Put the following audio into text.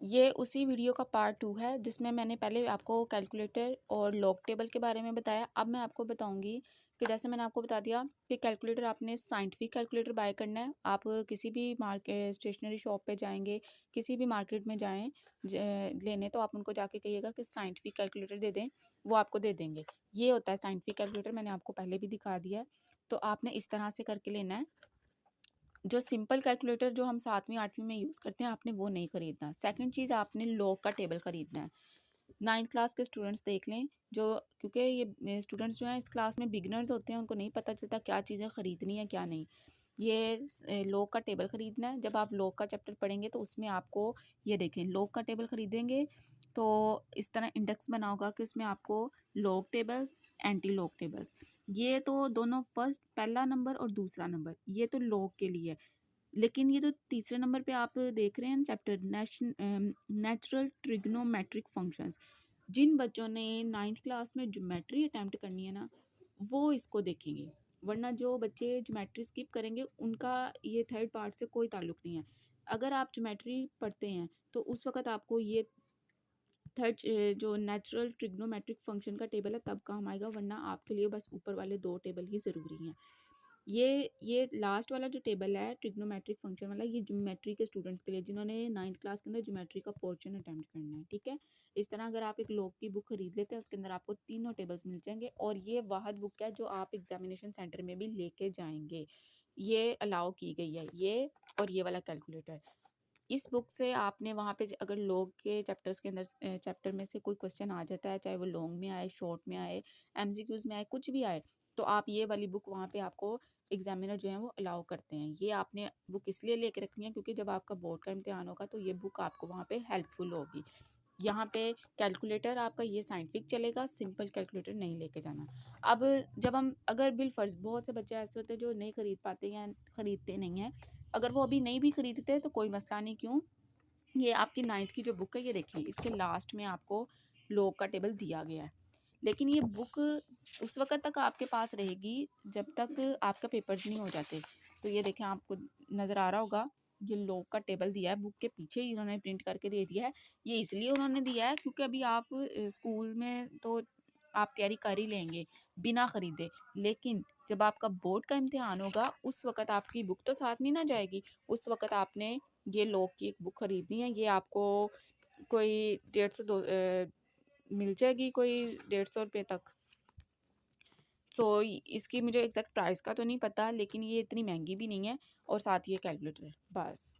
ये उसी वीडियो का पार्ट 2 है जिसमें मैंने पहले आपको कैलकुलेटर और लॉग टेबल के बारे में बताया। अब मैं आपको बताऊंगी कि जैसे मैंने आपको बता दिया कि कैलकुलेटर आपने साइंटिफिक कैलकुलेटर बाय करना है। आप किसी भी मार्केट स्टेशनरी शॉप पे जाएंगे, किसी भी मार्केट में जाएं लेने, तो आप उनको जाके कहिएगा कि साइंटिफिक कैलकुलेटर दे दें, वो आपको दे देंगे। ये होता है साइंटिफिक कैलकुलेटर, मैंने आपको पहले भी दिखा दिया है। तो आपने इस तरह से करके लेना है। जो सिंपल कैलकुलेटर जो हम 7वीं 8वीं में यूज़ करते हैं, आपने वो नहीं खरीदना। सेकंड चीज़, आपने लॉग का टेबल खरीदना है। 9th क्लास के स्टूडेंट्स देख लें, जो क्योंकि ये स्टूडेंट्स जो हैं इस क्लास में बिगनर्स होते हैं, उनको नहीं पता चलता क्या चीज़ें ख़रीदनी है क्या नहीं। ये लॉग का टेबल ख़रीदना है। जब आप लॉग का चैप्टर पढ़ेंगे तो उसमें आपको ये देखें, लॉग का टेबल ख़रीदेंगे तो इस तरह इंडेक्स बना होगा कि उसमें आपको log tables, anti log tables, ये तो दोनों फर्स्ट पहला नंबर और दूसरा नंबर ये तो लॉग के लिए है। लेकिन ये जो तीसरे नंबर पे आप देख रहे हैं चैप्टर नेचुरल ट्रिग्नोमेट्रिक फंक्शंस, जिन बच्चों ने 9th क्लास में ज्योमेट्री अटैम्प्ट करनी है ना, वो इसको देखेंगे। वरना जो बच्चे ज्योमेट्री स्किप करेंगे उनका ये थर्ड पार्ट से कोई ताल्लुक नहीं है। अगर आप ज्योमेट्री पढ़ते हैं तो उस वक्त आपको ये थर्ड जो नेचुरल ट्रिग्नोमेट्रिक फंक्शन का टेबल है तब काम आएगा, वरना आपके लिए बस ऊपर वाले 2 टेबल ही ज़रूरी हैं। ये लास्ट वाला जो टेबल है ट्रिग्नोमेट्रिक फंक्शन वाला, ये ज्योमेट्री के स्टूडेंट्स के लिए जिन्होंने 9th क्लास के अंदर ज्योमेट्री का पोर्शन अटेम्प्ट करना है, ठीक है। इस तरह अगर आप एक लॉग की बुक खरीद लेते हैं, उसके अंदर आपको तीनों टेबल्स मिल जाएंगे, और ये वाहद बुक है जो आप एग्जामिनेशन सेंटर में भी लेके जाएंगे। ये अलाउ की गई है, ये और ये वाला कैलकुलेटर। इस बुक से आपने वहाँ पे अगर लॉग के चैप्टर्स के अंदर चैप्टर में से कोई क्वेश्चन आ जाता है, चाहे वो लॉन्ग में आए, शॉर्ट में आए, एमसीक्यूज में आए, कुछ भी आए, तो आप ये वाली बुक वहाँ पे आपको एग्जामिनर जो है वो अलाउ करते हैं। ये आपने बुक इसलिए लेके रखनी है क्योंकि जब आपका बोर्ड का इम्तिहान होगा तो ये बुक आपको वहाँ पे हेल्पफुल होगी। यहाँ पे कैलकुलेटर आपका ये साइंटिफिक चलेगा, सिंपल कैलकुलेटर नहीं लेके जाना। अब जब हम अगर बिलफर्ज बहुत से बच्चे ऐसे होते हैं जो नहीं खरीद पाते या खरीदते नहीं हैं, अगर वो अभी नहीं भी खरीदते तो कोई मसला नहीं। क्यों, ये आपकी 9th की जो बुक है, ये देखिए इसके लास्ट में आपको लॉग का टेबल दिया गया है। लेकिन ये बुक उस वक्त तक आपके पास रहेगी जब तक आपका पेपर्स नहीं हो जाते। तो ये देखें, आपको नज़र आ रहा होगा, ये लॉग का टेबल दिया है, बुक के पीछे ही उन्होंने प्रिंट करके दे दिया है। ये इसलिए उन्होंने दिया है क्योंकि अभी आप स्कूल में तो आप तैयारी कर ही लेंगे बिना ख़रीदे, लेकिन जब आपका बोर्ड का इम्तिहान होगा उस वक़्त आपकी बुक तो साथ नहीं ना जाएगी। उस वक़्त आपने ये लॉग की एक बुक ख़रीदनी है। ये आपको कोई 150 मिल जाएगी, कोई 150 रुपये तक। सो इसकी मुझे एग्जैक्ट प्राइस का तो नहीं पता, लेकिन ये इतनी महंगी भी नहीं है, और साथ ये कैलकुलेटर है बस।